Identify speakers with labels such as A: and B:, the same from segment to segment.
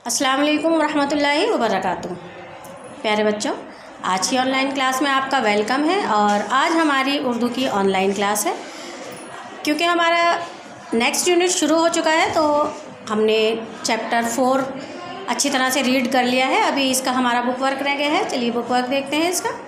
A: अस्सलाम वालेकुम रहमतुल्लाहि व बरकातुहू। प्यारे बच्चों, आज की ऑनलाइन क्लास में आपका वेलकम है। और आज हमारी उर्दू की ऑनलाइन क्लास है। क्योंकि हमारा नेक्स्ट यूनिट शुरू हो चुका है तो हमने चैप्टर 4 अच्छी तरह से रीड कर लिया है। अभी इसका हमारा बुक वर्क रह गया है। चलिए बुक वर्क देखते हैं। इसका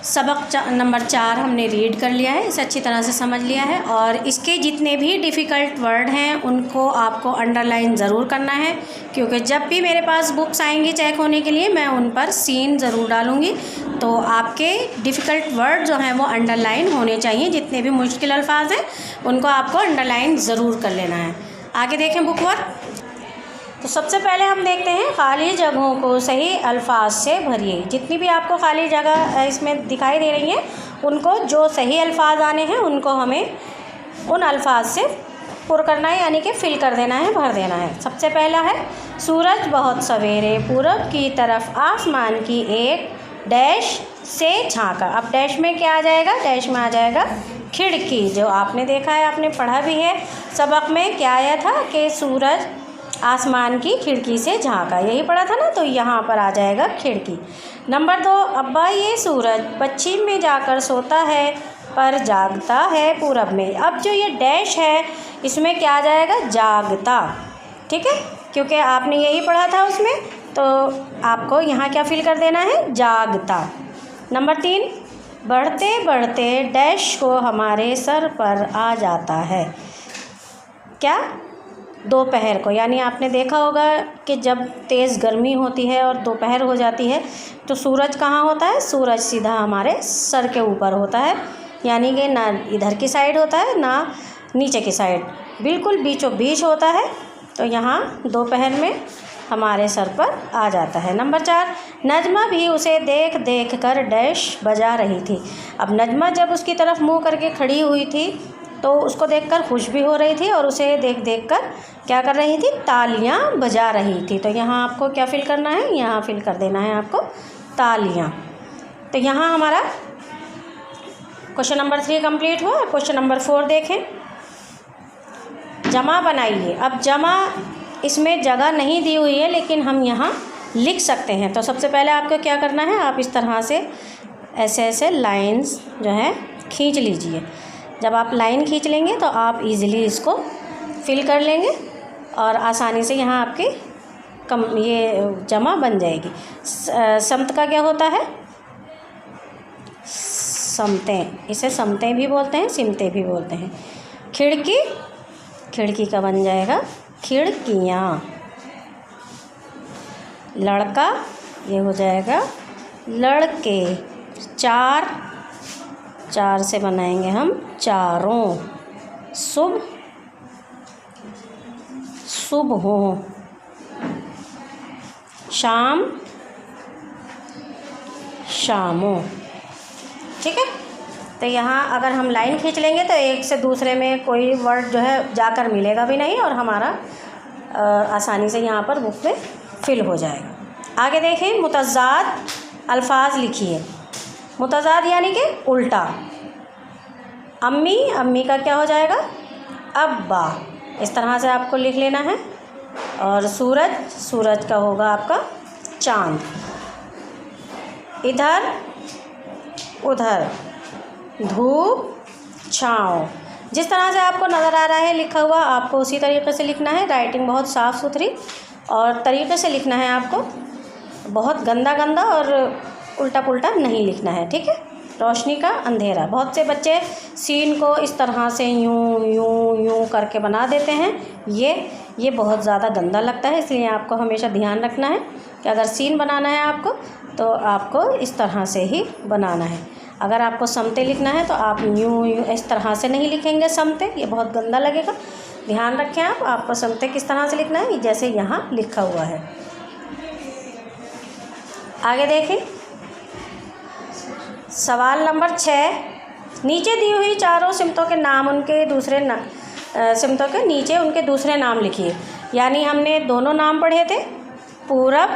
A: सबक नंबर 4 हमने रीड कर लिया है, इसे अच्छी तरह से समझ लिया है। और इसके जितने भी डिफ़िकल्ट वर्ड हैं उनको आपको अंडरलाइन ज़रूर करना है, क्योंकि जब भी मेरे पास बुक्स आएंगी चेक होने के लिए मैं उन पर सीन ज़रूर डालूँगी। तो आपके डिफ़िकल्ट वर्ड जो हैं वो अंडरलाइन होने चाहिए। जितने भी मुश्किल अल्फाज हैं उनको आपको अंडरलाइन ज़रूर कर लेना है। आगे देखें बुक वर्क। तो सबसे पहले हम देखते हैं खाली जगहों को सही अल्फाज से भरिए। जितनी भी आपको खाली जगह इसमें दिखाई दे रही हैं उनको जो सही अल्फाज आने हैं उनको हमें उन अल्फाज से पुर करना है, यानी कि फिल कर देना है, भर देना है। सबसे पहला है सूरज बहुत सवेरे पूरब की तरफ आसमान की एक डैश से झांका। अब डैश में क्या आ जाएगा? डैश में आ जाएगा खिड़की। जो आपने देखा है, आपने पढ़ा भी है सबक में, क्या आया था कि सूरज आसमान की खिड़की से झांका, यही पढ़ा था ना। तो यहाँ पर आ जाएगा खिड़की। नंबर 2, अब्बा ये सूरज पश्चिम में जाकर सोता है पर जागता है पूरब में। अब जो ये डैश है इसमें क्या आ जाएगा? जागता। ठीक है, क्योंकि आपने यही पढ़ा था उसमें, तो आपको यहाँ क्या फिल कर देना है? जागता। नंबर 3, बढ़ते बढ़ते डैश को हमारे सर पर आ जाता है। क्या? दोपहर को। यानी आपने देखा होगा कि जब तेज़ गर्मी होती है और दोपहर हो जाती है तो सूरज कहाँ होता है? सूरज सीधा हमारे सर के ऊपर होता है, यानी कि ना इधर की साइड होता है ना नीचे की साइड, बिल्कुल बीचों बीच होता है। तो यहाँ दोपहर में हमारे सर पर आ जाता है। नंबर 4, नजमा भी उसे देख देख कर डैश बजा रही थी। अब नजमा जब उसकी तरफ मुँह करके खड़ी हुई थी तो उसको देखकर खुश भी हो रही थी और उसे देख देख कर क्या कर रही थी? तालियां बजा रही थी। तो यहाँ आपको क्या फिल करना है? यहाँ फिल कर देना है आपको तालियां। तो यहाँ हमारा क्वेश्चन नंबर 3 कंप्लीट हुआ। क्वेश्चन नंबर 4 देखें। जमा बनाइए। अब जमा इसमें जगह नहीं दी हुई है लेकिन हम यहाँ लिख सकते हैं। तो सबसे पहले आपको क्या करना है? आप इस तरह से ऐसे ऐसे लाइन्स जो है खींच लीजिए। जब आप लाइन खींच लेंगे तो आप इजीली इसको फिल कर लेंगे और आसानी से यहाँ आपकी ये जमा बन जाएगी। समत का क्या होता है? समतें। इसे समतें भी बोलते हैं, सिमतें भी बोलते हैं। खिड़की, खिड़की का बन जाएगा खिड़कियाँ। लड़का, ये हो जाएगा लड़के। चार, चार से बनाएंगे हम चारों। शुभ, सुबहों। शाम, शामों। ठीक है, तो यहाँ अगर हम लाइन खींच लेंगे तो एक से दूसरे में कोई वर्ड जो है जाकर मिलेगा भी नहीं और हमारा आसानी से यहाँ पर बुक में फिल हो जाएगा। आगे देखें, मुतज़ाद अल्फाज लिखिए। मुतज़ाद यानी कि उल्टा। अम्मी, अम्मी का क्या हो जाएगा? अब्बा। इस तरह से आपको लिख लेना है। और सूरज, सूरज का होगा आपका चांद। इधर, उधर। धूप, छाँव। जिस तरह से आपको नज़र आ रहा है लिखा हुआ आपको उसी तरीके से लिखना है। राइटिंग बहुत साफ़ सुथरी और तरीके से लिखना है आपको। बहुत गंदा गंदा और उल्टा पुल्टा नहीं लिखना है। ठीक है, रोशनी का अंधेरा। बहुत से बच्चे सीन को इस तरह से यूं यूं यूं करके बना देते हैं। ये बहुत ज़्यादा गंदा लगता है, इसलिए आपको हमेशा ध्यान रखना है कि अगर सीन बनाना है आपको तो आपको इस तरह से ही बनाना है। अगर आपको समते लिखना है तो आप यूं यूं इस तरह से नहीं लिखेंगे समते, ये बहुत गंदा लगेगा। ध्यान रखें आपको समते किस तरह से लिखना है, जैसे यहाँ लिखा हुआ है। आगे देखें, सवाल नंबर 6। नीचे दी हुई चारों सिमतों के नाम उनके दूसरे सिमतों के नीचे उनके दूसरे नाम लिखिए। यानी हमने दोनों नाम पढ़े थे, पूरब,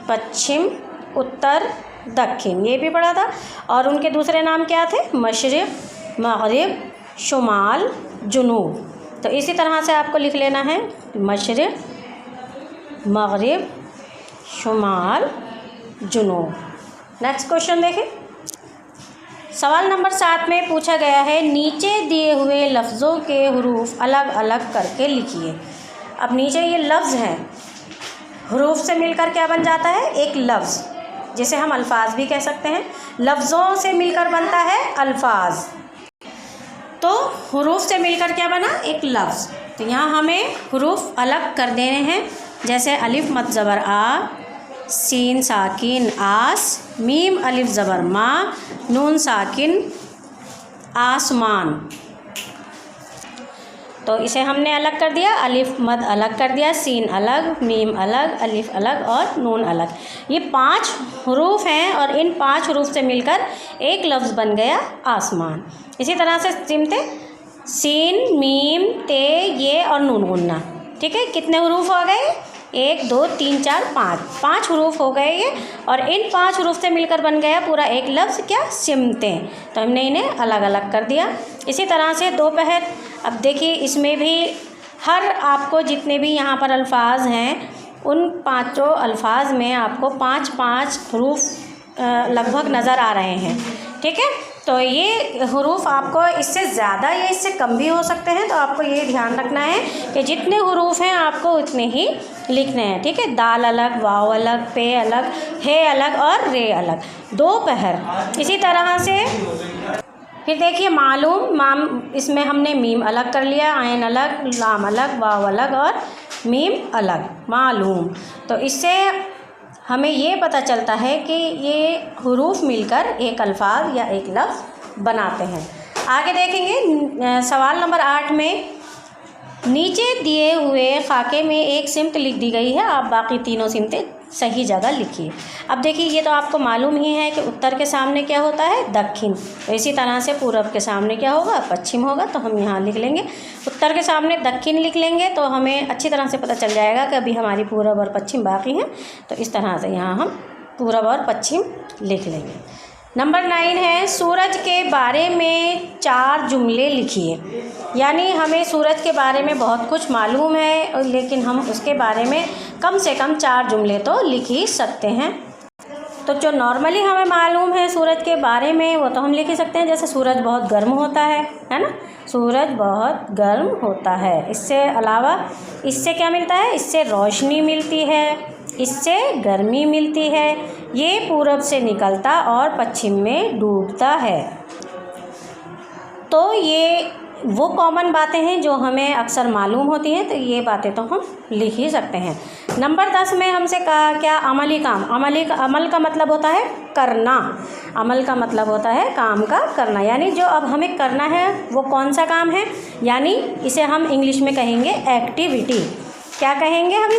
A: पश्चिम, उत्तर, दक्षिण, ये भी पढ़ा था। और उनके दूसरे नाम क्या थे? मशरिक़, मग़रिब, शुमाल, जुनूब। तो इसी तरह से आपको लिख लेना है मशरिक़, मगरिब, शुमाल, जुनूब। नेक्स्ट क्वेश्चन देखें। सवाल नंबर 7 में पूछा गया है नीचे दिए हुए लफ्ज़ों के हुरूफ अलग अलग करके लिखिए। अब नीचे ये लफ्ज़ हैं, हुरूफ से मिलकर क्या बन जाता है? एक लफ्ज़, जिसे हम अल्फाज भी कह सकते हैं। लफ्ज़ों से मिलकर बनता है अल्फाज, तो हुरूफ से मिलकर क्या बना? एक लफ्ज़। तो यहाँ हमें हुरूफ अलग कर देने हैं, जैसे अलिफ मद ज़बर आ, सीन साकिन आस, मीम अलिफ ज़बर मा, नून साकिन आसमान। तो इसे हमने अलग कर दिया, अलिफ मद अलग कर दिया, सीन अलग, मीम अलग, अलिफ अलग और नून अलग। ये 5 हुरूफ हैं और इन 5 हुरूफ से मिलकर एक लफ्ज़ बन गया आसमान। इसी तरह से सिमते सीन, मीम, ते, ये और नून गुन्ना। ठीक है, कितने हुरूफ हो गए? 1 2 3 4 5 हुरूफ हो गए ये, और इन 5 हुरूफ से मिलकर बन गया पूरा एक लफ्ज़ क्या? सिमते। तो हमने इन्हें अलग अलग कर दिया। इसी तरह से दोपहर। अब देखिए इसमें भी हर आपको जितने भी यहाँ पर अल्फाज हैं उन 5 अल्फाज में आपको 5 हुरूफ लगभग नज़र आ रहे हैं। ठीक है, तो ये हुरूफ आपको इससे ज़्यादा या इससे कम भी हो सकते हैं, तो आपको ये ध्यान रखना है कि जितने हुरूफ हैं आपको उतने ही लिखने हैं। ठीक है, दाल अलग, वाव अलग, पे अलग, हे अलग और रे अलग। दोपहर। इसी तरह से फिर देखिए मालूम, इसमें हमने मीम अलग कर लिया, आयन अलग, लाम अलग, वाव अलग और मीम अलग, मालूम। तो इससे हमें ये पता चलता है कि ये हुरूफ मिलकर एक अल्फाज या एक लफ्ज़ बनाते हैं। आगे देखेंगे सवाल नंबर 8 में नीचे दिए हुए खाके में एक सिमत लिख दी गई है, आप बाकी तीनों सिमतें सही जगह लिखिए। अब देखिए ये तो आपको मालूम ही है कि उत्तर के सामने क्या होता है? दक्षिण। तो इसी तरह से पूरब के सामने क्या होगा? पश्चिम होगा। तो हम यहाँ लिख लेंगे, उत्तर के सामने दक्षिण लिख लेंगे, तो हमें अच्छी तरह से पता चल जाएगा कि अभी हमारी पूरब और पश्चिम बाकी हैं। तो इस तरह से यहाँ हम पूरब और पश्चिम लिख लेंगे। नंबर 9 है सूरज के बारे में 4 जुमले लिखिए। यानी हमें सूरज के बारे में बहुत कुछ मालूम है, लेकिन हम उसके बारे में कम से कम 4 जुमले तो लिख ही सकते हैं। तो जो नॉर्मली हमें मालूम है सूरज के बारे में वो तो हम लिख ही सकते हैं, जैसे सूरज बहुत गर्म होता है ना? सूरज बहुत गर्म होता है। इससे अलावा इससे क्या मिलता है? इससे रोशनी मिलती है, इससे गर्मी मिलती है, ये पूरब से निकलता और पश्चिम में डूबता है। तो ये वो कॉमन बातें हैं जो हमें अक्सर मालूम होती हैं, तो ये बातें तो हम लिख ही सकते हैं। नंबर 10 में हमसे कहा क्या? अमली काम। अमल का मतलब होता है करना। अमल का मतलब होता है काम का करना, यानी जो अब हमें करना है वो कौन सा काम है? यानी इसे हम इंग्लिश में कहेंगे एक्टिविटी। क्या कहेंगे हम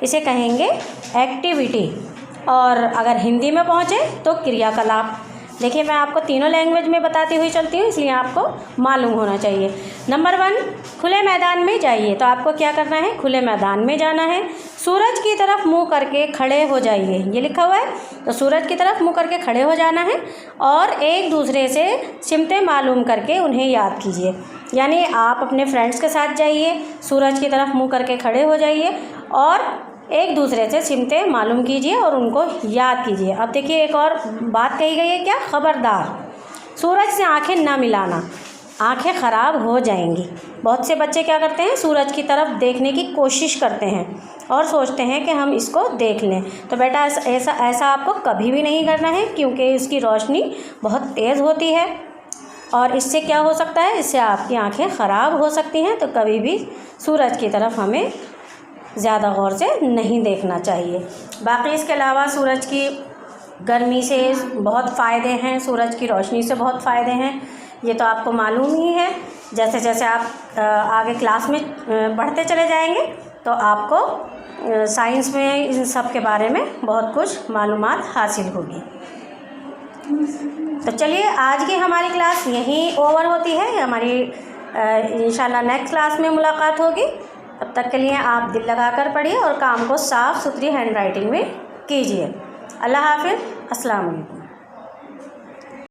A: इसे कहेंगे एक्टिविटी। और अगर हिंदी में पहुँचे तो क्रियाकलाप। देखिए मैं आपको तीनों लैंग्वेज में बताती हुई चलती हूँ, इसलिए आपको मालूम होना चाहिए। नंबर 1 खुले मैदान में जाइए। तो आपको क्या करना है? खुले मैदान में जाना है। सूरज की तरफ मुँह करके खड़े हो जाइए, ये लिखा हुआ है। तो सूरज की तरफ मुँह करके खड़े हो जाना है और एक दूसरे से सिमतें मालूम करके उन्हें याद कीजिए। यानी आप अपने फ्रेंड्स के साथ जाइए, सूरज की तरफ मुँह करके खड़े हो जाइए और एक दूसरे से सिमतें मालूम कीजिए और उनको याद कीजिए। अब देखिए एक और बात कही गई है क्या? खबरदार सूरज से आंखें ना मिलाना, आंखें ख़राब हो जाएंगी। बहुत से बच्चे क्या करते हैं? सूरज की तरफ देखने की कोशिश करते हैं और सोचते हैं कि हम इसको देख लें। तो बेटा ऐसा आपको कभी भी नहीं करना है, क्योंकि इसकी रोशनी बहुत तेज़ होती है और इससे क्या हो सकता है? इससे आपकी आंखें ख़राब हो सकती हैं। तो कभी भी सूरज की तरफ हमें ज़्यादा गौर से नहीं देखना चाहिए। बाकी इसके अलावा सूरज की गर्मी से बहुत फ़ायदे हैं, सूरज की रोशनी से बहुत फ़ायदे हैं, ये तो आपको मालूम ही है। जैसे जैसे आप आगे क्लास में बढ़ते चले जाएंगे तो आपको साइंस में इन सब के बारे में बहुत कुछ मालूमात हासिल होगी। तो चलिए आज की हमारी क्लास यहीं ओवर होती है। हमारी इंशाल्लाह नेक्स्ट क्लास में मुलाकात होगी। तब तक के लिए आप दिल लगाकर पढ़िए और काम को साफ़ सुथरी हैंड राइटिंग में कीजिए। अल्लाह हाफ़िज़, अस्सलाम वालेकुम।